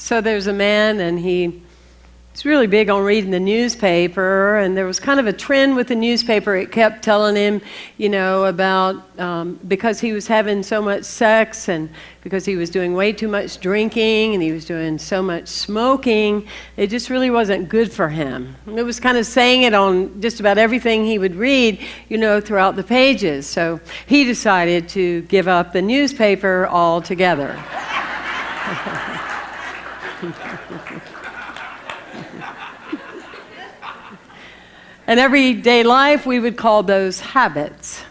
So there's a man, and he's really big on reading the newspaper, and there was kind of a trend with the newspaper. It kept telling him, about because he was having so much sex and because he was doing way too much drinking and he was doing so much smoking, it just really wasn't good for him. It was kind of saying it on just about everything he would read, throughout the pages. So he decided to give up the newspaper altogether. In everyday life, we would call those habits.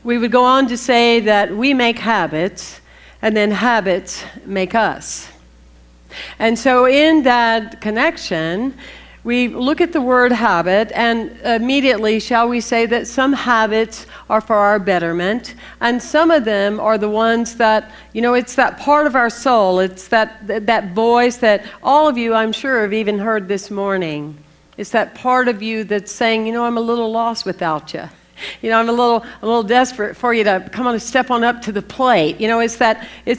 We would go on to say that we make habits, and then habits make us. And so in that connection, we look at the word habit, and immediately shall we say that some habits are for our betterment, and some of them are the ones that, it's that part of our soul, it's that voice that all of you, I'm sure, have even heard this morning. It's that part of you that's saying, I'm a little lost without you. I'm a little desperate for you to come on and step on up to the plate. It's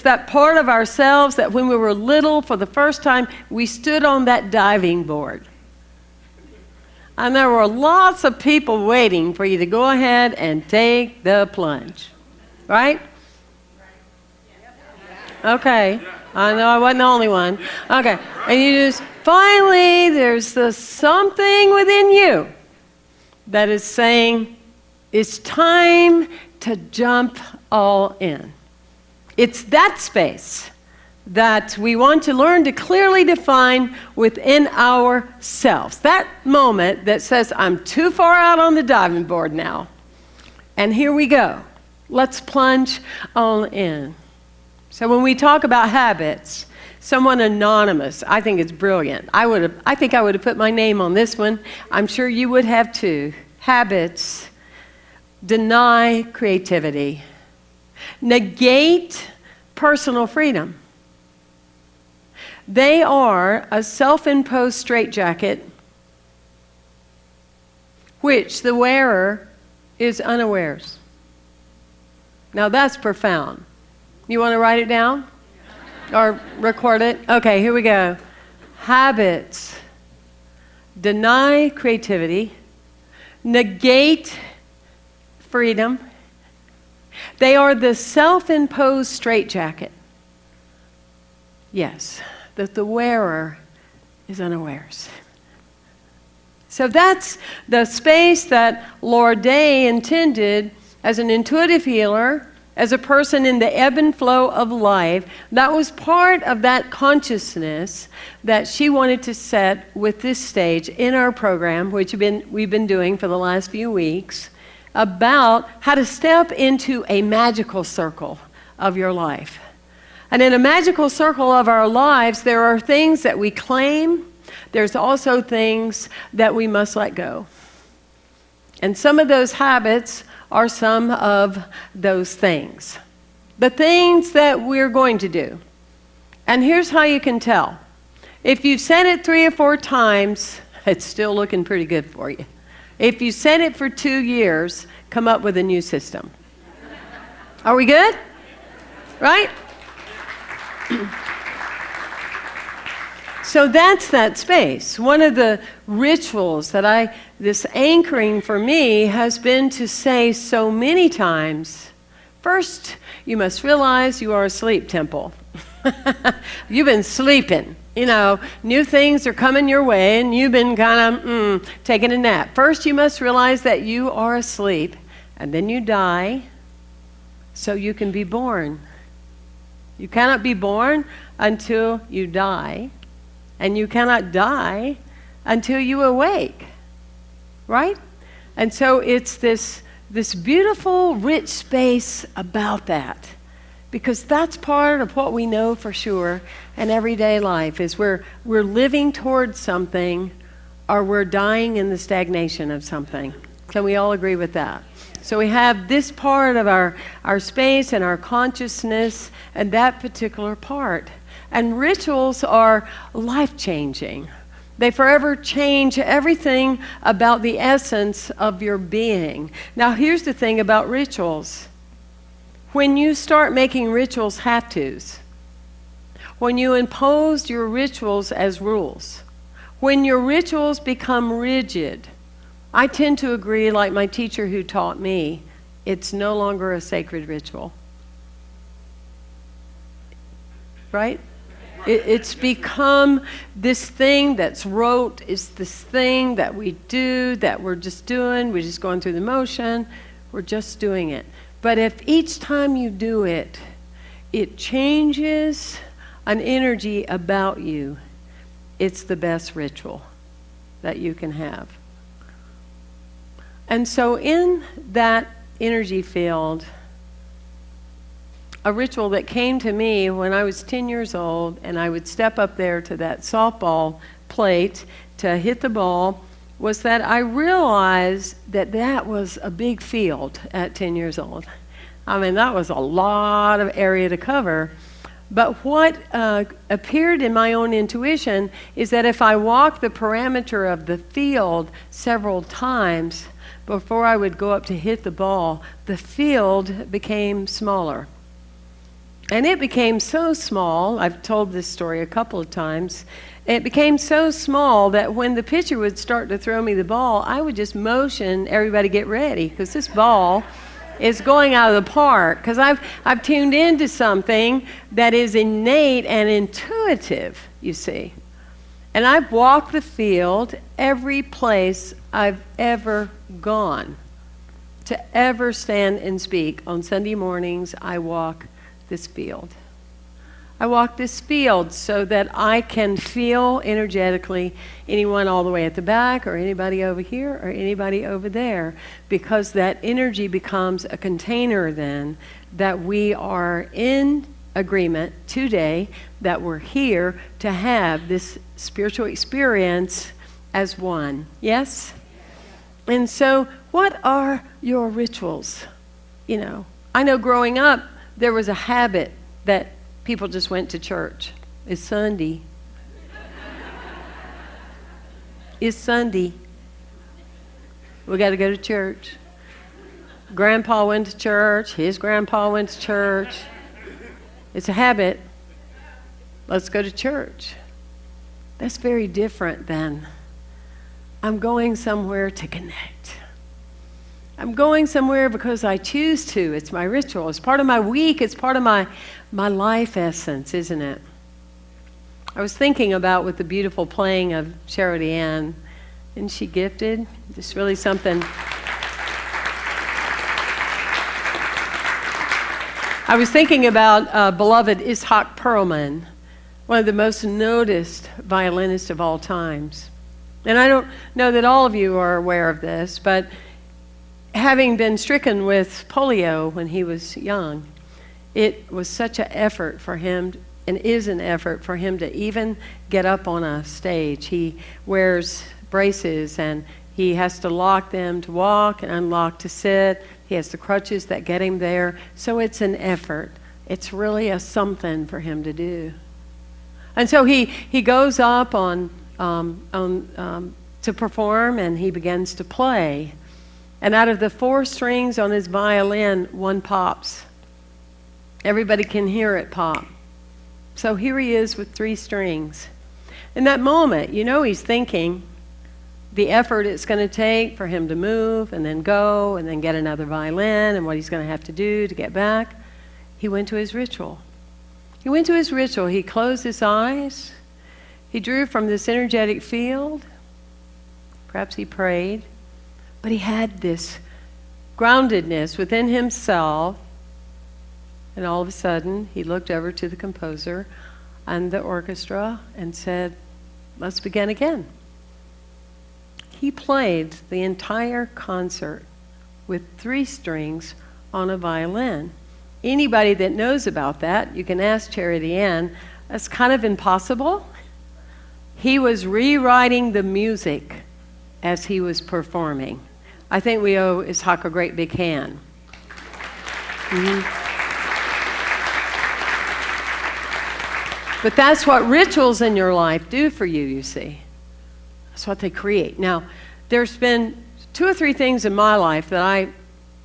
that part of ourselves that when we were little, for the first time, we stood on that diving board. And there were lots of people waiting for you to go ahead and take the plunge. Right? Okay. I know I wasn't the only one. Okay. And you just, finally, there's something within you that is saying, it's time to jump all in. It's that space that we want to learn to clearly define within ourselves. That moment that says, I'm too far out on the diving board now. And here we go. Let's plunge all in. So when we talk about habits, someone anonymous, I think it's brilliant. I think I would have put my name on this one. I'm sure you would have too. Habits deny creativity, negate personal freedom. They are a self-imposed straitjacket which the wearer is unawares. Now that's profound. You want to write it down? Or record it? Okay, here we go. Habits deny creativity, negate freedom. They are the self-imposed straitjacket. Yes, that the wearer is unawares. So that's the space that Lord Day intended as an intuitive healer, as a person in the ebb and flow of life. That was part of that consciousness that she wanted to set with this stage in our program, which we've been doing for the last few weeks, about how to step into a magical circle of your life. And in a magical circle of our lives, there are things that we claim. There's also things that we must let go. And some of those habits are some of those things. The things that we're going to do. And here's how you can tell. If you've said it 3 or 4 times, it's still looking pretty good for you. If you said it for 2 years, come up with a new system. Are we good? Right? So that's that space. One of the rituals that this anchoring for me has been to say so many times, first, you must realize you are a sleep temple. You've been sleeping. New things are coming your way, and you've been kind of taking a nap. First, you must realize that you are asleep, and then you die so you can be born. You cannot be born until you die. And you cannot die until you awake, right? And so it's this beautiful, rich space about that, because that's part of what we know for sure in everyday life is we're living towards something, or we're dying in the stagnation of something. Can we all agree with that? So we have this part of our space and our consciousness and that particular part. And rituals are life-changing. They forever change everything about the essence of your being. Now, here's the thing about rituals. When you start making rituals have-tos, when you impose your rituals as rules. When your rituals become rigid, I tend to agree, like my teacher who taught me, it's no longer a sacred ritual. Right? It's become this thing that's rote. It's this thing that we do, that we're just doing. We're just going through the motion. We're just doing it. But if each time you do it, it changes an energy about you, it's the best ritual that you can have. And so in that energy field, a ritual that came to me when I was 10 years old, and I would step up there to that softball plate to hit the ball, was that I realized that that was a big field at 10 years old. I mean, that was a lot of area to cover. But what appeared in my own intuition is that if I walked the parameter of the field several times before I would go up to hit the ball, the field became smaller. And it became so small, I've told this story a couple of times, it became so small that when the pitcher would start to throw me the ball, I would just motion everybody get ready, because this ball is going out of the park, because I've tuned into something that is innate and intuitive, you see. And I've walked the field every place I've ever gone. To ever stand and speak on Sunday mornings, I walk this field. I walk this field so that I can feel energetically anyone all the way at the back, or anybody over here, or anybody over there, because that energy becomes a container then that we are in agreement today, that we're here to have this spiritual experience as one. Yes? And so what are your rituals? You know, I know growing up, there was a habit that people just went to church. It's Sunday. It's Sunday. We got to go to church. Grandpa went to church. His grandpa went to church. It's a habit. Let's go to church. That's very different than I'm going somewhere to connect. I'm going somewhere because I choose to. It's my ritual. It's part of my week. It's part of my life essence, isn't it? I was thinking about with the beautiful playing of Charity Ann. Isn't she gifted? Just really something. I was thinking about beloved Itzhak Perlman, one of the most noticed violinists of all times. And I don't know that all of you are aware of this, but having been stricken with polio when he was young, it was such an effort for him, and is an effort for him to even get up on a stage. He wears braces, and he has to lock them to walk and unlock to sit. He has the crutches that get him there. So it's an effort. It's really a something for him to do. And so he goes up to perform, and he begins to play. And out of the 4 strings on his violin, one pops. Everybody can hear it pop. So here he is with 3 strings. In that moment, you know, he's thinking the effort it's going to take for him to move and then go and then get another violin, and what he's going to have to do to get back. He went to his ritual. He went to his ritual. He closed his eyes. He drew from this energetic field. Perhaps he prayed. But he had this groundedness within himself, and all of a sudden he looked over to the composer and the orchestra and said, "Let's begin again." He played the entire concert with 3 strings on a violin. Anybody that knows about that, you can ask Charity Ann, that's kind of impossible. He was rewriting the music as he was performing. I think we owe Itzhak a great big hand. Mm-hmm. But that's what rituals in your life do for you, you see. That's what they create. Now, there's been 2 or 3 things in my life that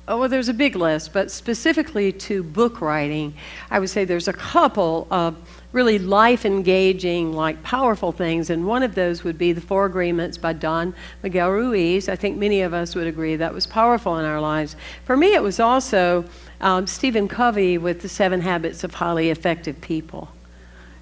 there's a big list, but specifically to book writing, I would say there's a couple of really life-engaging, like powerful things, and one of those would be the Four Agreements by Don Miguel Ruiz. I think many of us would agree that was powerful in our lives. For me, it was also Stephen Covey with the 7 Habits of Highly Effective People.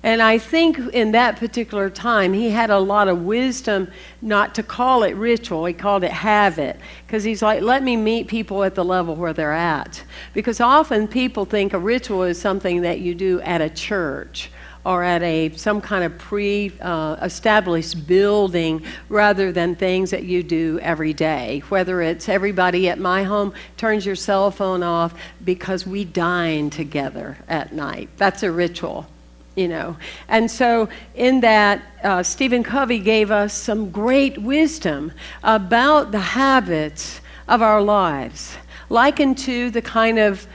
And I think in that particular time, he had a lot of wisdom not to call it ritual. He called it habit. Because he's like, let me meet people at the level where they're at. Because often people think a ritual is something that you do at a church or at some kind of pre-established building rather than things that you do every day. Whether it's everybody at my home turns your cell phone off because we dine together at night. That's a ritual. And so in that, Stephen Covey gave us some great wisdom about the habits of our lives, likened to the kind of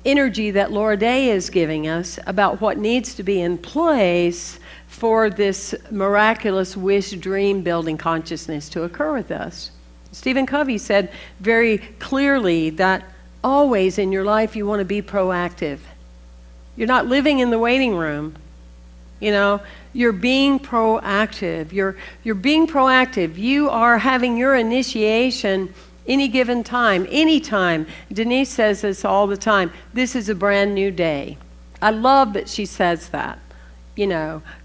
energy that Laura Day is giving us about what needs to be in place for this miraculous wish dream building consciousness to occur with us. Stephen Covey said very clearly that always in your life you want to be proactive. You're not living in the waiting room. You're being proactive. You're being proactive. You are having your initiation any given time, anytime. Denise says this all the time. This is a brand new day. I love that she says that.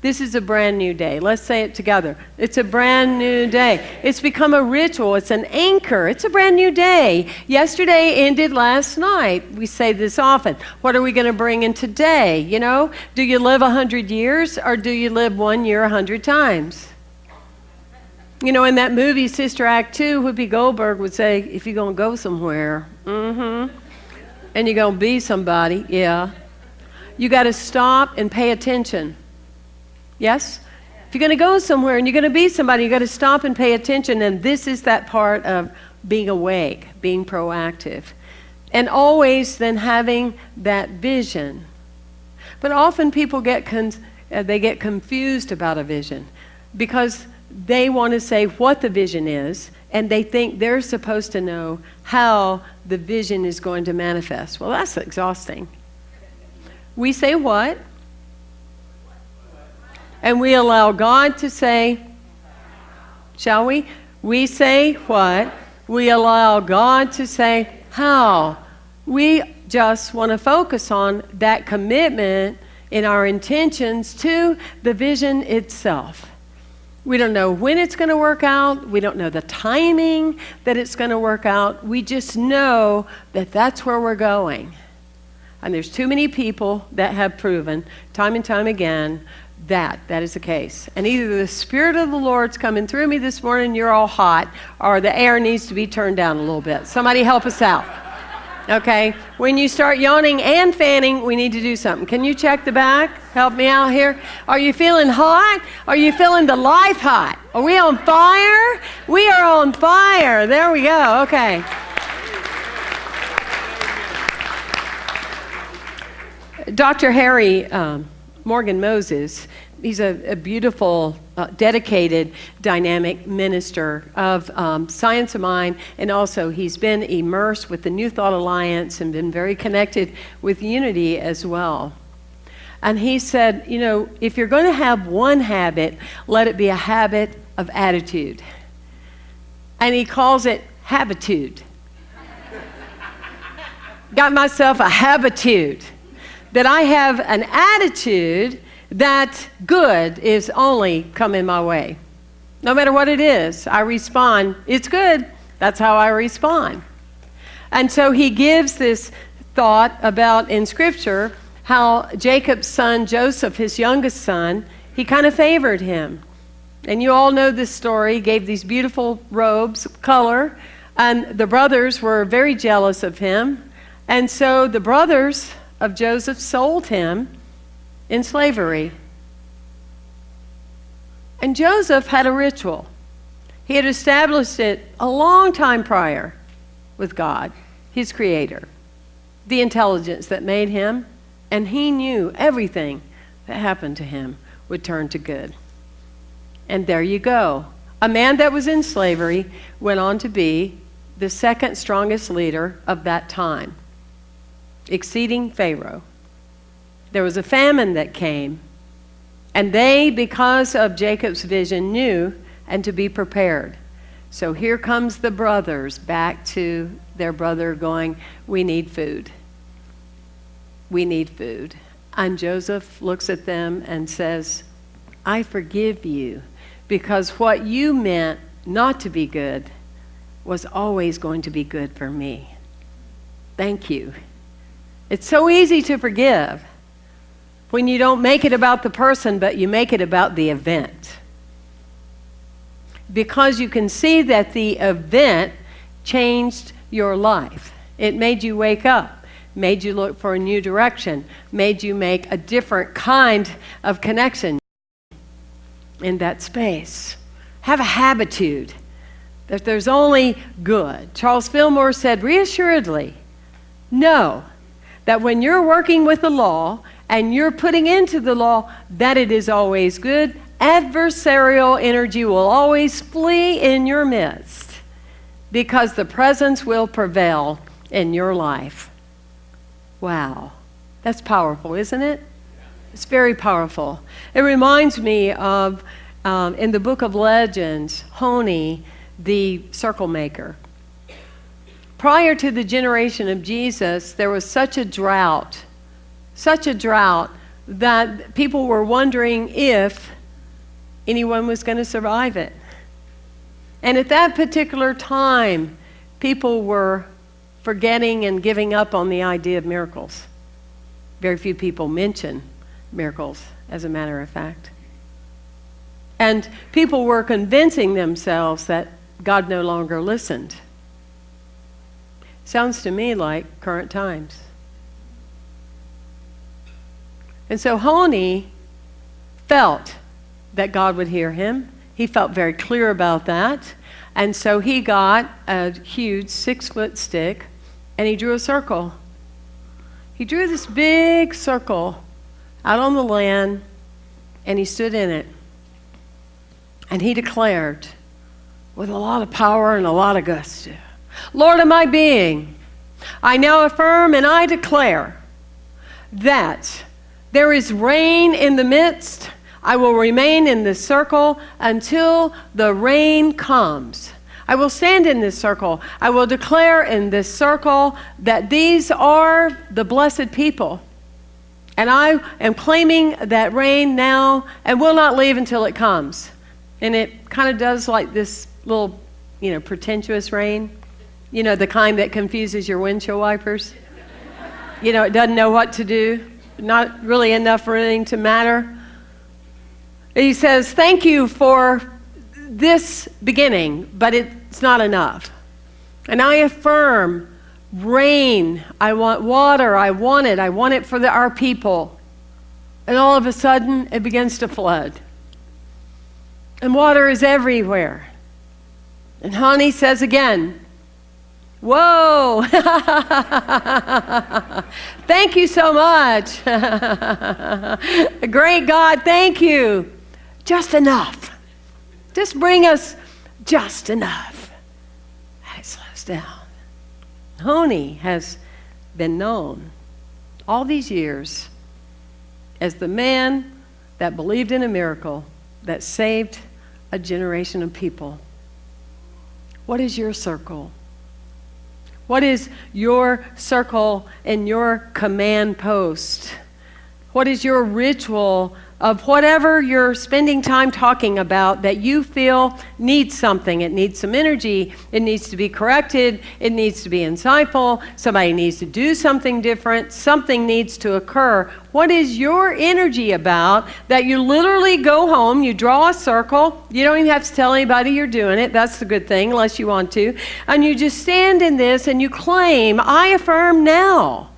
This is a brand new day. Let's say it together. It's a brand new day. It's become a ritual. It's an anchor. It's a brand new day. Yesterday ended last night. We say this often. What are we going to bring in today? Do you live 100 years or do you live 1 year 100 times? In that movie, Sister Act 2, Whoopi Goldberg would say, if you're going to go somewhere, and you're going to be somebody, you got to stop and pay attention. Yes? If you're going to go somewhere and you're going to be somebody, you got to stop and pay attention. And this is that part of being awake, being proactive. And always then having that vision. But often people get confused about a vision because they want to say what the vision is, and they think they're supposed to know how the vision is going to manifest. Well, that's exhausting. We say what? And we allow God to say, shall we? We say what? We allow God to say how. We just want to focus on that commitment in our intentions to the vision itself. We don't know when it's going to work out. We don't know the timing that it's going to work out. We just know that that's where we're going. And there's too many people that have proven time and time again that is the case. And either the Spirit of the Lord's coming through me this morning, you're all hot, or the air needs to be turned down a little bit. Somebody help us out. Okay? When you start yawning and fanning, we need to do something. Can you check the back? Help me out here. Are you feeling hot? Are you feeling the life hot? Are we on fire? We are on fire. There we go. Okay. Dr. Harry Morgan Moses, he's a beautiful, dedicated, dynamic minister of science of mind, and also he's been immersed with the New Thought Alliance and been very connected with Unity as well. And he said, if you're going to have one habit, let it be a habit of attitude. And he calls it habitude. Got myself a habitude. That I have an attitude that good is only coming my way. No matter what it is, I respond, it's good. That's how I respond. And so he gives this thought about in Scripture how Jacob's son Joseph, his youngest son, he kind of favored him. And you all know this story, gave these beautiful robes of color, and the brothers were very jealous of him. And so the brothers of Joseph sold him in slavery. And Joseph had a ritual. He had established it a long time prior with God, his creator, the intelligence that made him, and he knew everything that happened to him would turn to good. And there you go. A man that was in slavery went on to be the second strongest leader of that time, exceeding Pharaoh. there was a famine that came. And they, because of Jacob's vision, knew and to be prepared. So here comes the brothers back to their brother going, we need food. We need food. And Joseph looks at them and says, I forgive you, because what you meant not to be good was always going to be good for me. Thank you. It's so easy to forgive when you don't make it about the person, but you make it about the event. Because you can see that the event changed your life. It made you wake up, made you look for a new direction, made you make a different kind of connection in that space. Have a habitude that there's only good. Charles Fillmore said, reassuredly, know that when you're working with the law and you're putting into the law that it is always good, adversarial energy will always flee in your midst because the presence will prevail in your life. Wow, that's powerful, isn't it? It's very powerful. It reminds me of, in the book of Legends, Honi, the circle maker. Prior to the generation of Jesus, there was such a drought that people were wondering if anyone was going to survive it. And at that particular time, people were forgetting and giving up on the idea of miracles. Very few people mention miracles, as a matter of fact. And people were convincing themselves that God no longer listened. Sounds to me like current times. And so Honi felt that God would hear him. He felt very clear about that. And so he got a huge 6-foot stick and he drew a circle. He drew this big circle out on the land and he stood in it. And he declared with a lot of power and a lot of gusto, Lord of my being, I now affirm and I declare that there is rain in the midst. I will remain in this circle until the rain comes. I will stand in this circle. I will declare in this circle that these are the blessed people. And I am claiming that rain now and will not leave until it comes. And it kind of does like this little, pretentious rain. The kind that confuses your windshield wipers. It doesn't know what to do. Not really enough rain to matter. He says, thank you for this beginning, but it's not enough. And I affirm rain. I want water. I want it for our people. And all of a sudden, it begins to flood. And water is everywhere. And Honi says again, whoa, thank you so much. Great God, thank you. Just enough. Just bring us just enough. And it slows down. Honi has been known all these years as the man that believed in a miracle that saved a generation of people. What is your circle? What is your circle and your command post? What is your ritual of whatever you're spending time talking about that you feel needs something? It needs some energy. It needs to be corrected. It needs to be insightful. Somebody needs to do something different. Something needs to occur. What is your energy about that you literally go home, you draw a circle, you don't even have to tell anybody you're doing it, that's the good thing, unless you want to, and you just stand in this and you claim, I affirm now.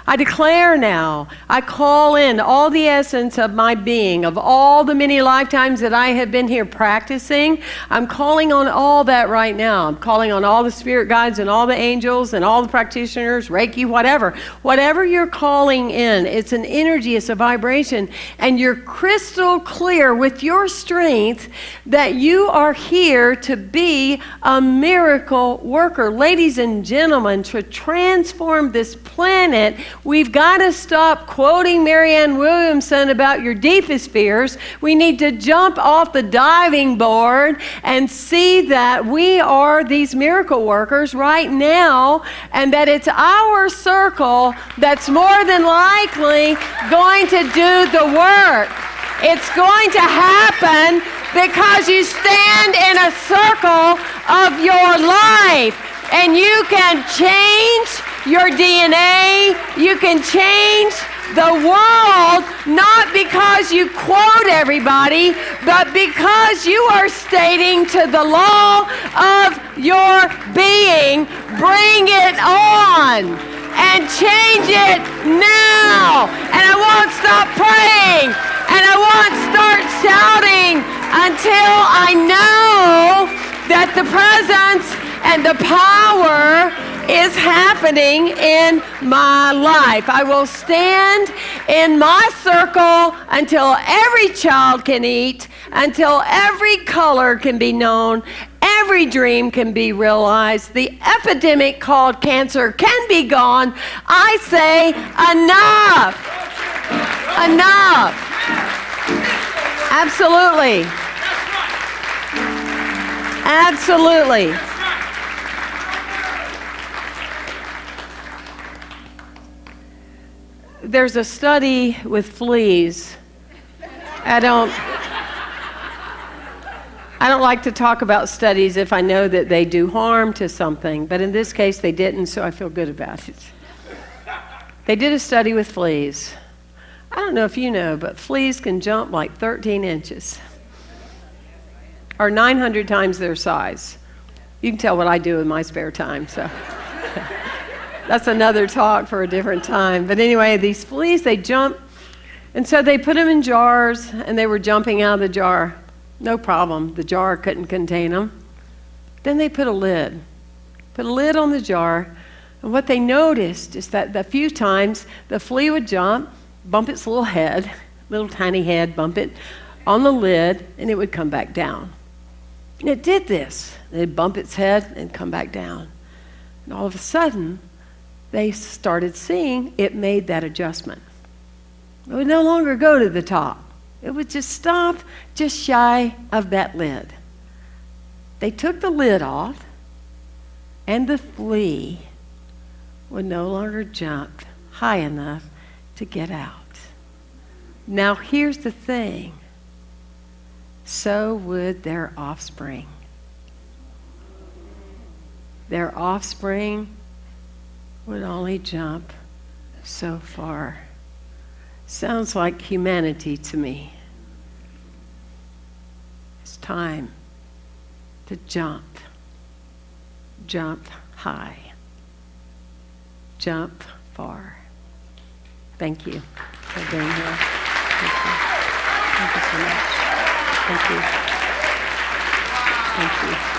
I declare now, I call in all the essence of my being, of all the many lifetimes that I have been here practicing. I'm calling on all that right now. I'm calling on all the spirit guides and all the angels and all the practitioners, Reiki, whatever. Whatever you're calling in, it's an energy, it's a vibration, and you're crystal clear with your strength that you are here to be a miracle worker. Ladies and gentlemen, to transform this planet We've got to stop quoting Marianne Williamson about your deepest fears. We need to jump off the diving board and see that we are these miracle workers right now, and that it's our circle that's more than likely going to do the work. It's going to happen because you stand in a circle of your life, and you can change your DNA. You can change the world, not because you quote everybody, but because you are stating to the law of your being, bring it on and change it now. And I won't stop praying, and I won't start shouting until I know that the presence and the power is happening in my life. I will stand in my circle until every child can eat, until every color can be known, every dream can be realized, the epidemic called cancer can be gone. I say enough. Enough. Absolutely. Absolutely. There's a study with fleas. I don't like to talk about studies if I know that they do harm to something, but in this case they didn't, so I feel good about it. They did a study with fleas. I don't know if you know, but fleas can jump like 13 inches, or 900 times their size. You can tell what I do in my spare time, so that's another talk for a different time. But anyway, these fleas, they jump, and so they put them in jars, and they were jumping out of the jar. No problem, the jar couldn't contain them. Then they put a lid on the jar, and what they noticed is that a few times the flea would jump, bump its little head, little tiny head, bump it on the lid, and it would come back down. And it did this. It'd bump its head and come back down. And all of a sudden, they started seeing it made that adjustment. It would no longer go to the top. It would just stop just shy of that lid. They took the lid off, and the flea would no longer jump high enough to get out. Now here's the thing. So would their offspring. Their offspring would only jump so far. Sounds like humanity to me. It's time to jump. Jump high. Jump far. Thank you for being here. Thank you. Thank you so much. Thank you. Thank you.